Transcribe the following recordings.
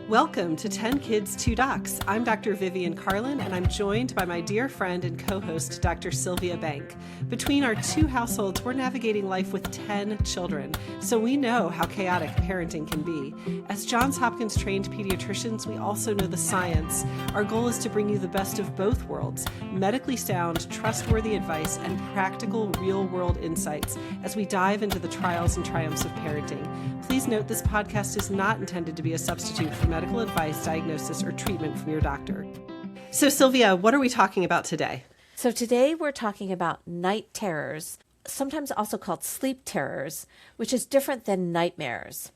Welcome to 10 Kids, 2 Docs. I'm Dr. Vivian Carlin, and I'm joined by my dear friend and co-host, Dr. Sylvia Bank. Between our two households, we're navigating life with 10 children, so we know how chaotic parenting can be. As Johns Hopkins trained pediatricians, we also know the science. Our goal is to bring you the best of both worlds, medically sound, trustworthy advice, and practical, real-world insights as we dive into the trials and triumphs of parenting. Please note this podcast is not intended to be a substitute for medical advice, diagnosis, or treatment from your doctor. So Sylvia, what are we talking about today? So today we're talking about night terrors, sometimes also called sleep terrors, which is different than nightmares.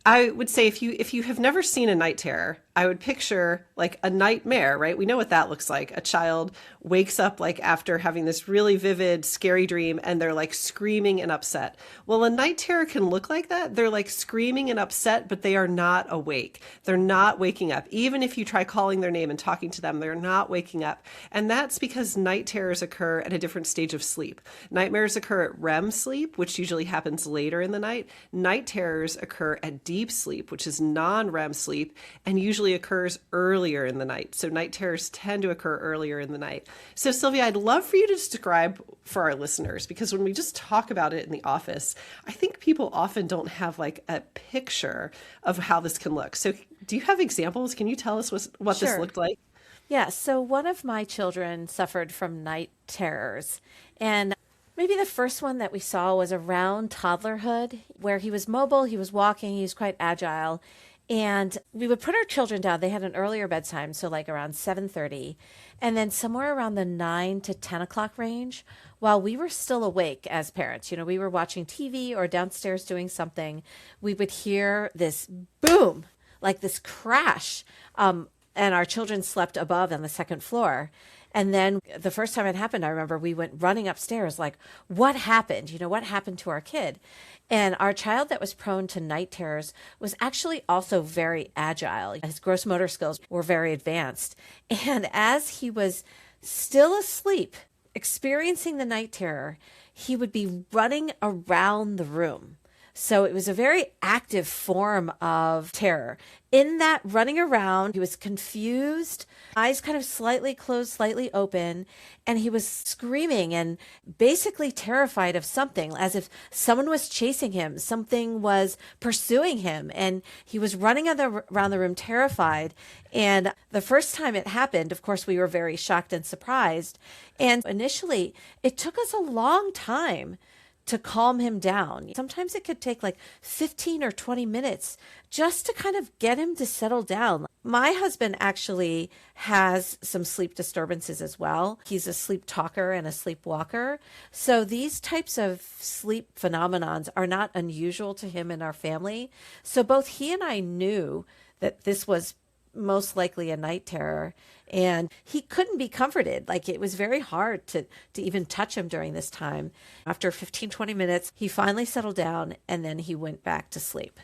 I would say if you have never seen a night terror, I would picture like a nightmare, right? We know what that looks like. A child wakes up like after having this really vivid, scary dream and they're like screaming and upset. Well, a night terror can look like that. They're like screaming and upset, but they are not awake. They're not waking up. Even if you try calling their name and talking to them, they're not waking up. And that's because night terrors occur at a different stage of sleep. Nightmares occur at REM sleep, which usually happens later in the night. Night terrors occur at deep sleep, which is non-REM sleep, and usually occurs earlier in the night. So night terrors tend to occur earlier in the night. So Sylvia, I'd love for you to describe for our listeners, because when we just talk about it in the office, I think people often don't have like a picture of how this can look. So do you have examples? Can you tell us what Sure. this looked like? Yeah, so one of my children suffered from night terrors. And maybe the first one that we saw was around toddlerhood, where he was mobile, he was walking, he was quite agile. And we would put our children down. They had an earlier bedtime, so like around 7:30. And then somewhere around the 9 to 10 o'clock range, while we were still awake as parents, we were watching TV or downstairs doing something, we would hear this boom, like this crash. And our children slept above on the second floor. And then the first time it happened, I remember we went running upstairs like, what happened? What happened to our kid? And our child that was prone to night terrors was actually also very agile. His gross motor skills were very advanced. And as he was still asleep, experiencing the night terror, he would be running around the room. So it was a very active form of terror. In that running around, he was confused, eyes kind of slightly closed, slightly open, and he was screaming and basically terrified of something, as if someone was chasing him, something was pursuing him, and he was running around the room terrified. And the first time it happened, of course, we were very shocked and surprised. And initially, it took us a long time to calm him down. Sometimes it could take like 15 or 20 minutes just to kind of get him to settle down. My husband actually has some sleep disturbances as well. He's a sleep talker and a sleepwalker. So these types of sleep phenomenons are not unusual to him and our family. So both he and I knew that this was most likely a night terror, and he couldn't be comforted. Like, it was very hard to even touch him during this time. After 15, 20 minutes, he finally settled down, and then he went back to sleep.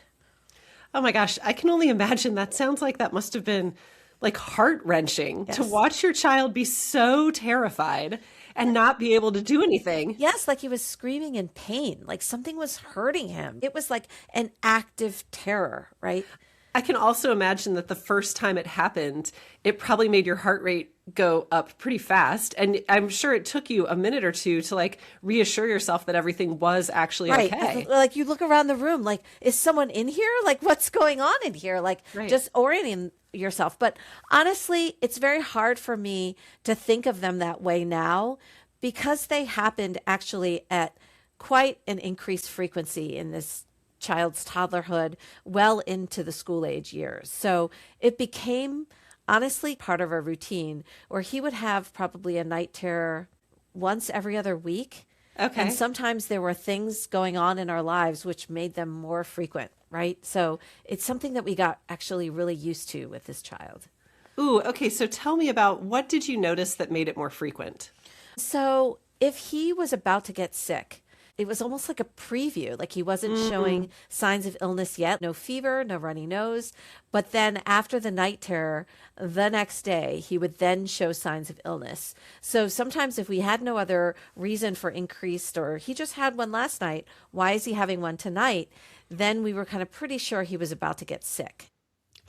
Oh my gosh, I can only imagine. That sounds like that must have been like heart-wrenching. Yes. To watch your child be so terrified and not be able to do anything. Yes, like he was screaming in pain, like something was hurting him. It was like an active terror, right? I can also imagine that the first time it happened, it probably made your heart rate go up pretty fast. And I'm sure it took you a minute or two to like reassure yourself that everything was actually right. okay. Like you look around the room, like, is someone in here? Like, what's going on in here? Like, Right. just orienting yourself. But honestly, it's very hard for me to think of them that way now, because they happened actually at quite an increased frequency in this child's toddlerhood, well into the school age years. So it became honestly part of our routine, where he would have probably a night terror once every other week. Okay. And sometimes there were things going on in our lives which made them more frequent, right? So it's something that we got actually really used to with this child. Ooh, okay. So tell me about, what did you notice that made it more frequent? So if he was about to get sick, it was almost like a preview, like he wasn't showing signs of illness yet, no fever, no runny nose. But then after the night terror, the next day, he would then show signs of illness. So sometimes if we had no other reason for increased, or he just had one last night, why is he having one tonight? Then we were kind of pretty sure he was about to get sick.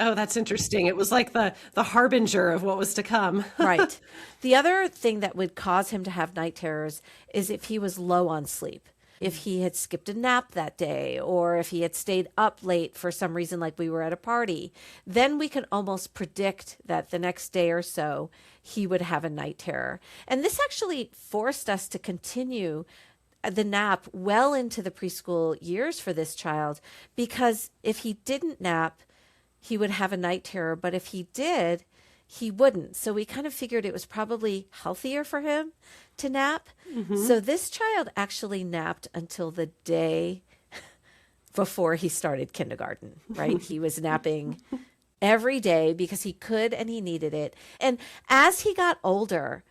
Oh, that's interesting. It was like the harbinger of what was to come. Right. The other thing that would cause him to have night terrors is if he was low on sleep. If he had skipped a nap that day, or if he had stayed up late for some reason, like we were at a party, then we can almost predict that the next day or so he would have a night terror. And this actually forced us to continue the nap well into the preschool years for this child, because if he didn't nap, he would have a night terror. But if he did, he wouldn't. So we kind of figured it was probably healthier for him to nap. So this child actually napped until the day before he started kindergarten, right? He was napping every day because he could and he needed it. And as he got older,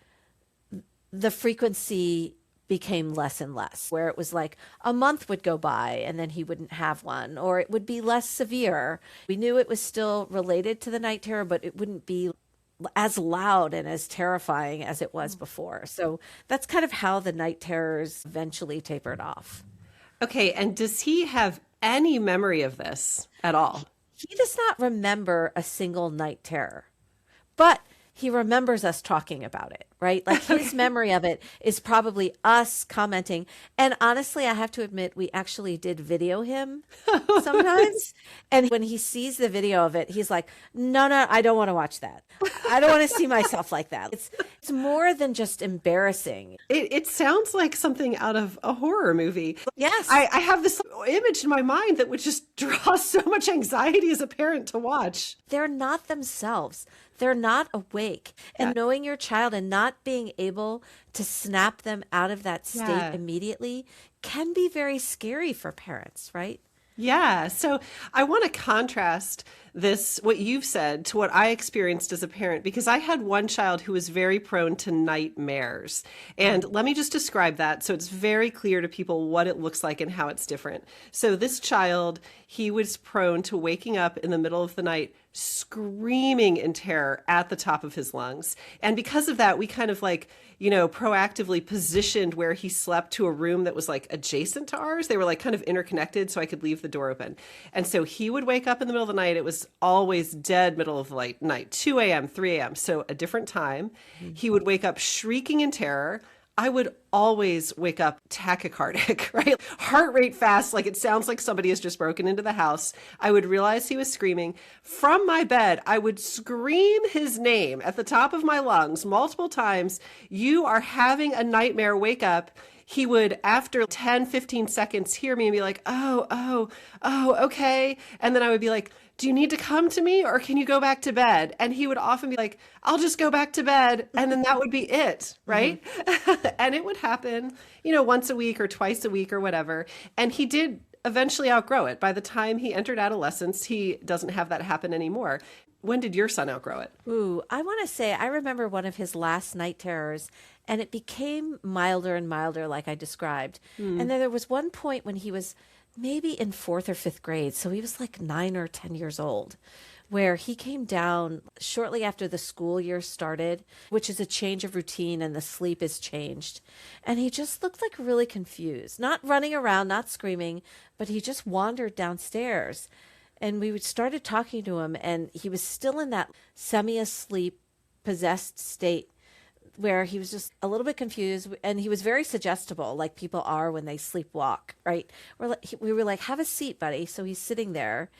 the frequency became less and less, where it was like a month would go by and then he wouldn't have one, or it would be less severe. We knew it was still related to the night terror, but it wouldn't be as loud and as terrifying as it was before. So that's kind of how the night terrors eventually tapered off. Okay, and does he have any memory of this at all? He does not remember a single night terror, but he remembers us talking about it, right? Like his memory of it is probably us commenting. And honestly, I have to admit, we actually did video him sometimes. And when he sees the video of it, he's like, no, I don't want to watch that. I don't want to see myself like that. It's more than just embarrassing. It sounds like something out of a horror movie. Yes. I have this image in my mind that would just draw so much anxiety as a parent to watch. They're not themselves. They're not awake. And knowing your child and not being able to snap them out of that state immediately can be very scary for parents, right? Yeah. So I want to contrast this, what you've said, to what I experienced as a parent, because I had one child who was very prone to nightmares. And let me just describe that so it's very clear to people what it looks like and how it's different. So this child, he was prone to waking up in the middle of the night screaming in terror at the top of his lungs. And because of that, we kind of proactively positioned where he slept to a room that was like adjacent to ours. They were like kind of interconnected so I could leave the door open. And so he would wake up in the middle of the night. It was always dead middle of the night, 2 a.m., 3 a.m. So a different time. He would wake up shrieking in terror. I would always wake up tachycardic, right? Heart rate fast, like it sounds like somebody has just broken into the house. I would realize he was screaming. From my bed, I would scream his name at the top of my lungs multiple times. You are having a nightmare, wake up. He would, after 10, 15 seconds, hear me and be like, oh, okay. And then I would be like, do you need to come to me or can you go back to bed? And he would often be like, I'll just go back to bed. And then that would be it, right? Mm-hmm. And it would happen, once a week or twice a week or whatever. And he did eventually outgrow it. By the time he entered adolescence, he doesn't have that happen anymore. When did your son outgrow it? Ooh, I want to say I remember one of his last night terrors, and it became milder and milder, like I described. And then there was one point when he was maybe in 4th or 5th grade, so he was like 9 or 10 years old, where he came down shortly after the school year started, which is a change of routine and the sleep is changed. And he just looked like really confused, not running around, not screaming, but he just wandered downstairs. And we started talking to him, and he was still in that semi-asleep, possessed state where he was just a little bit confused, and he was very suggestible, like people are when they sleepwalk, right? We were like, have a seat, buddy. So he's sitting there,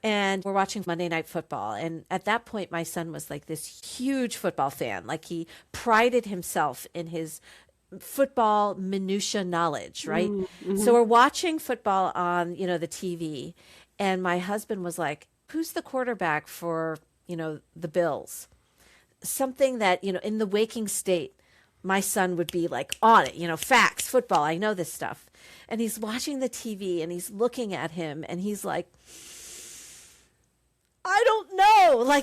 and we're watching Monday Night Football. And at that point, my son was like this huge football fan. Like he prided himself in his football minutia knowledge, right? Mm-hmm. So we're watching football on, the TV. And my husband was like, who's the quarterback for, the Bills? Something that, in the waking state, my son would be like on it, facts, football, I know this stuff. And he's watching the TV and he's looking at him and he's like, I don't know.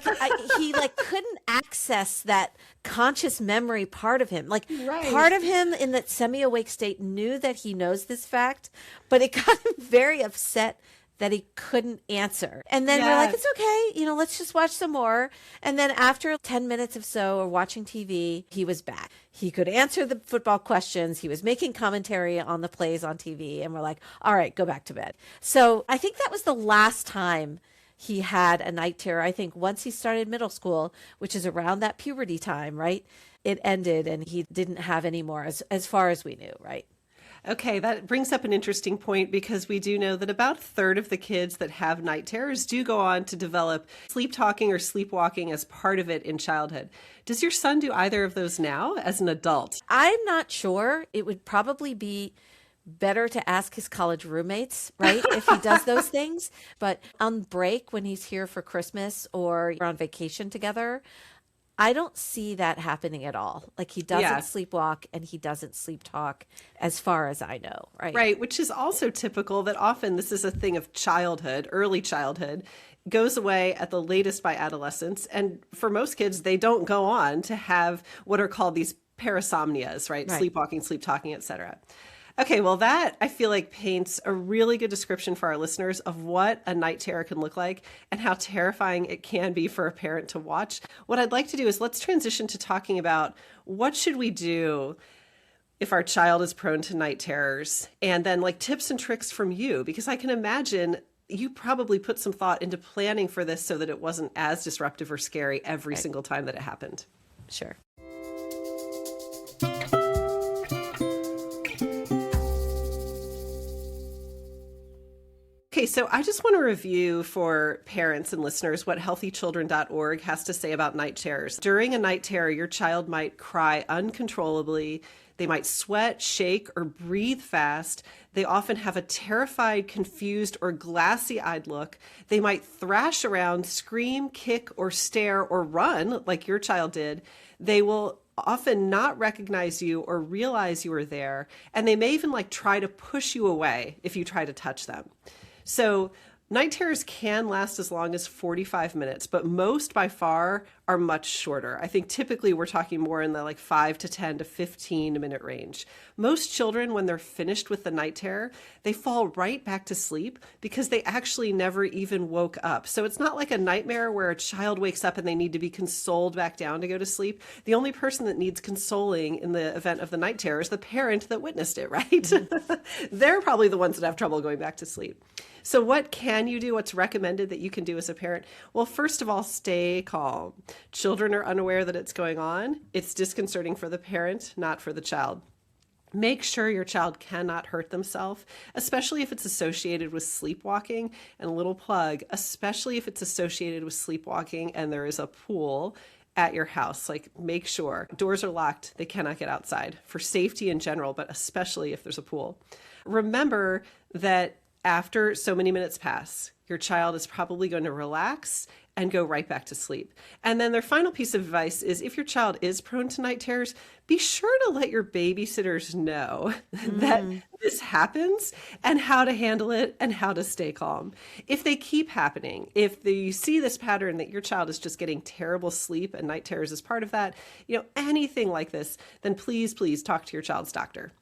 He couldn't access that conscious memory part of him. Part of him in that semi-awake state knew that he knows this fact, but it got him very upset that he couldn't answer. And then we're like, it's okay, let's just watch some more. And then after 10 minutes of so or watching TV, he was back. He could answer the football questions. He was making commentary on the plays on TV. And we're like, all right, go back to bed. So I think that was the last time he had a night terror. I think once he started middle school, which is around that puberty time, right? It ended and he didn't have any more as far as we knew, right? Okay, that brings up an interesting point because we do know that about a third of the kids that have night terrors do go on to develop sleep talking or sleepwalking as part of it in childhood. Does your son do either of those now as an adult? I'm not sure. It would probably be better to ask his college roommates, right? If he does those things. But on break, when he's here for Christmas or on vacation together, I don't see that happening at all. Like he doesn't Yeah. sleepwalk and he doesn't sleep talk as far as I know, right? Right, which is also typical that often this is a thing of childhood, early childhood, goes away at the latest by adolescence. And for most kids, they don't go on to have what are called these parasomnias, right? Right. Sleepwalking, sleep talking, etc. Okay, well, that I feel like paints a really good description for our listeners of what a night terror can look like and how terrifying it can be for a parent to watch. What I'd like to do is let's transition to talking about what should we do if our child is prone to night terrors, and then like tips and tricks from you, because I can imagine you probably put some thought into planning for this so that it wasn't as disruptive or scary every Right. single time that it happened. Sure. Okay, so I just want to review for parents and listeners what healthychildren.org has to say about night terrors. During a night terror, your child might cry uncontrollably. They might sweat, shake, or breathe fast. They often have a terrified, confused, or glassy-eyed look. They might thrash around, scream, kick, or stare, or run like your child did. They will often not recognize you or realize you are there. And they may even like try to push you away if you try to touch them. So night terrors can last as long as 45 minutes, but most by far are much shorter. I think typically we're talking more in the like 5 to 10 to 15 minute range. Most children, when they're finished with the night terror, they fall right back to sleep because they actually never even woke up. So it's not like a nightmare where a child wakes up and they need to be consoled back down to go to sleep. The only person that needs consoling in the event of the night terror is the parent that witnessed it, right? Mm-hmm. They're probably the ones that have trouble going back to sleep. So what can you do? What's recommended that you can do as a parent? Well, first of all, stay calm. Children are unaware that it's going on. It's disconcerting for the parent, not for the child. Make sure your child cannot hurt themselves, especially if it's associated with sleepwalking. And a little plug, especially if it's associated with sleepwalking and there is a pool at your house. Like, make sure doors are locked. They cannot get outside for safety in general, but especially if there's a pool. Remember that after so many minutes pass, your child is probably going to relax and go right back to sleep. And then their final piece of advice is if your child is prone to night terrors, be sure to let your babysitters know that this happens and how to handle it and how to stay calm. If they keep happening, if you see this pattern that your child is just getting terrible sleep and night terrors is part of that, anything like this, then please talk to your child's doctor.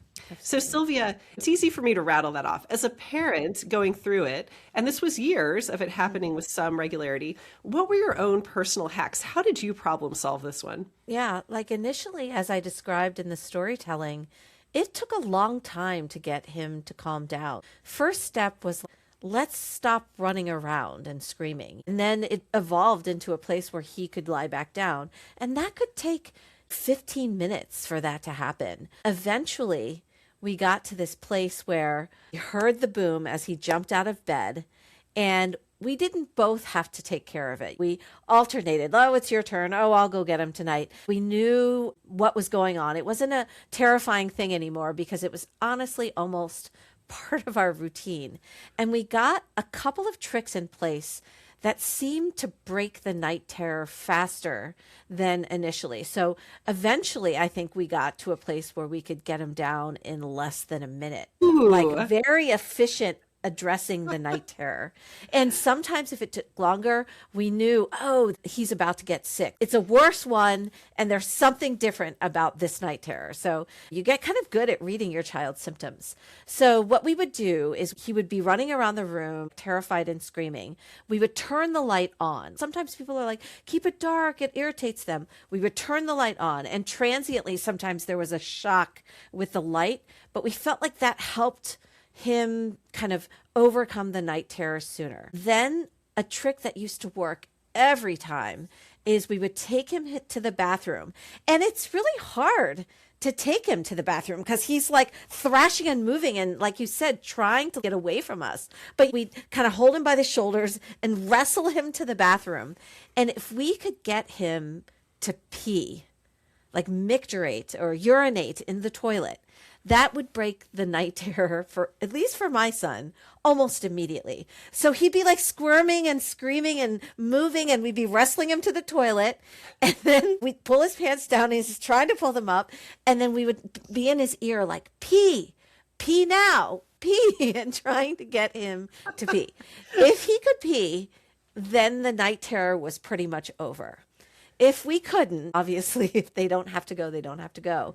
So Sylvia, it's easy for me to rattle that off. As a parent going through it, and this was years of it happening with some regularity, what were your own personal hacks? How did you problem solve this one? Yeah, like initially, as I described in the storytelling, it took a long time to get him to calm down. First step was let's stop running around and screaming. And then it evolved into a place where he could lie back down. And that could take 15 minutes for that to happen. Eventually, we got to this place where we heard the boom as he jumped out of bed, and we didn't both have to take care of it. We alternated. Oh, it's your turn. Oh, I'll go get him tonight. We knew what was going on. It wasn't a terrifying thing anymore because it was honestly almost part of our routine. And we got a couple of tricks in place that seemed to break the night terror faster than initially. So eventually, I think we got to a place where we could get him down in less than a minute. Ooh. Like very efficient addressing the night terror. And sometimes if it took longer, we knew, oh, he's about to get sick. It's a worse one, and there's something different about this night terror. So you get kind of good at reading your child's symptoms. So what we would do is he would be running around the room, terrified and screaming. We would turn the light on. Sometimes people are like, keep it dark, it irritates them. We would turn the light on, and transiently, sometimes there was a shock with the light, but we felt like that helped him kind of overcome the night terror sooner. Then a trick that used to work every time is we would take him to the bathroom. And it's really hard to take him to the bathroom because he's like thrashing and moving and, like you said, trying to get away from us. But we kind of hold him by the shoulders and wrestle him to the bathroom. And if we could get him to pee, like micturate or urinate in the toilet, that would break the night terror, for at least for my son, almost immediately. So he'd be like squirming and screaming and moving, and we'd be wrestling him to the toilet. And then we'd pull his pants down, and he's trying to pull them up. And then we would be in his ear like, pee, pee now, pee, and trying to get him to pee. If he could pee, then the night terror was pretty much over. If we couldn't, obviously, if they don't have to go, they don't have to go.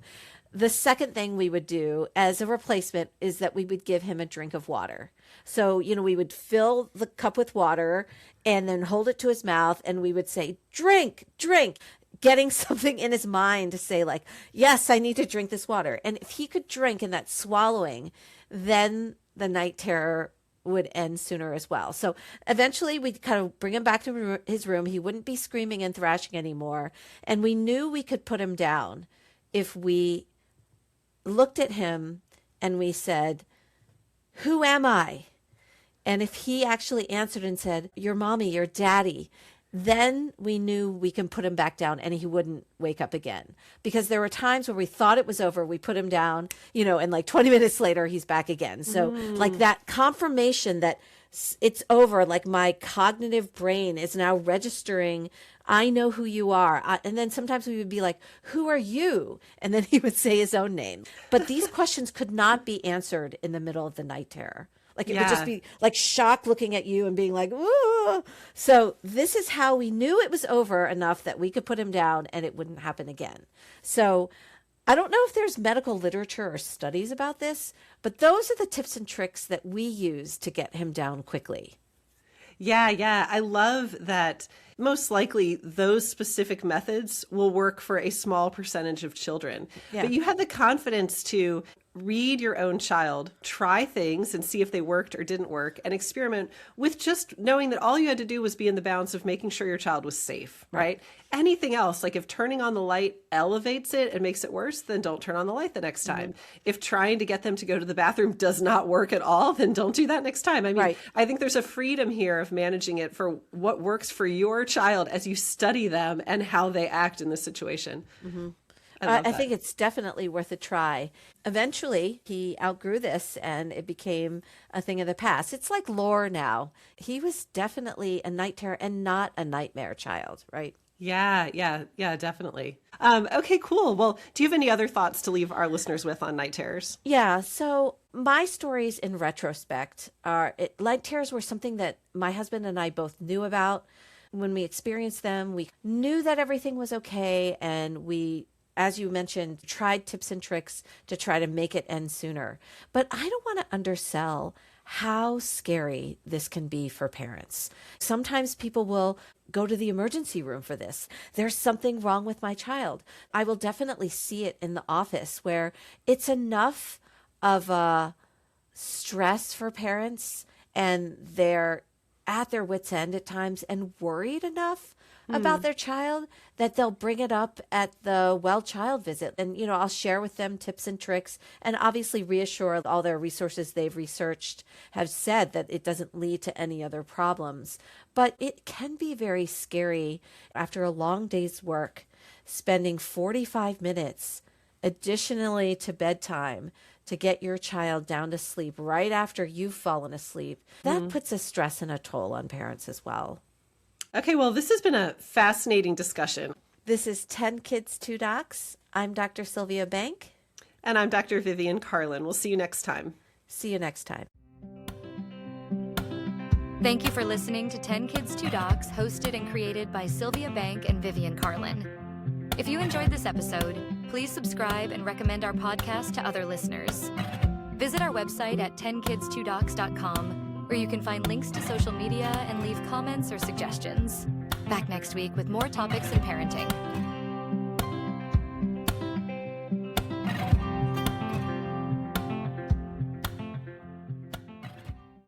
The second thing we would do as a replacement is that we would give him a drink of water. So, we would fill the cup with water and then hold it to his mouth, and we would say, drink, drink, getting something in his mind to say like, yes, I need to drink this water. And if he could drink in that swallowing, then the night terror would end sooner as well. So eventually we'd kind of bring him back to his room. He wouldn't be screaming and thrashing anymore. And we knew we could put him down if we looked at him and we said, who am I? And if he actually answered and said, your mommy, your daddy, then we knew we can put him back down and he wouldn't wake up again. Because there were times where we thought it was over, we put him down, and like 20 minutes later, he's back again. So like that confirmation that it's over, like my cognitive brain is now registering, I know who you are. And then sometimes we would be like, who are you? And then he would say his own name. But these questions could not be answered in the middle of the night terror. Like it would just be like shock looking at you and being like, ooh. So this is how we knew it was over enough that we could put him down and it wouldn't happen again. So I don't know if there's medical literature or studies about this, but those are the tips and tricks that we use to get him down quickly. Yeah. I love that most likely those specific methods will work for a small percentage of children. Yeah. But you had the confidence to read your own child, try things and see if they worked or didn't work, and experiment with just knowing that all you had to do was be in the bounds of making sure your child was safe, right? Anything else, like if turning on the light elevates it and makes it worse, then don't turn on the light the next time. If trying to get them to go to the bathroom does not work at all, then don't do that next time. I mean, I think there's a freedom here of managing it for what works for your child as you study them and how they act in this situation. I think it's definitely worth a try. Eventually, he outgrew this and it became a thing of the past. It's like lore now. He was definitely a night terror and not a nightmare child, right? Yeah, definitely. Okay, cool. Well, do you have any other thoughts to leave our listeners with on night terrors? Yeah, so my stories in retrospect are, night terrors were something that my husband and I both knew about. When we experienced them, we knew that everything was okay, and we, as you mentioned, tried tips and tricks to try to make it end sooner. But I don't want to undersell how scary this can be for parents. Sometimes people will go to the emergency room for this. There's something wrong with my child. I will definitely see it in the office where it's enough of a stress for parents and they're at their wits' end at times and worried enough about their child that they'll bring it up at the well child visit. And, I'll share with them tips and tricks and obviously reassure all their resources they've researched have said that it doesn't lead to any other problems. But it can be very scary after a long day's work, spending 45 minutes additionally to bedtime to get your child down to sleep right after you've fallen asleep. That puts a stress and a toll on parents as well. Okay, well, this has been a fascinating discussion. This is 10 Kids, 2 Docs. I'm Dr. Sylvia Bank. And I'm Dr. Vivian Carlin. We'll see you next time. See you next time. Thank you for listening to 10 Kids, 2 Docs, hosted and created by Sylvia Bank and Vivian Carlin. If you enjoyed this episode, please subscribe and recommend our podcast to other listeners. Visit our website at 10kids2docs.com, where you can find links to social media and leave comments or suggestions. Back next week with more topics in parenting.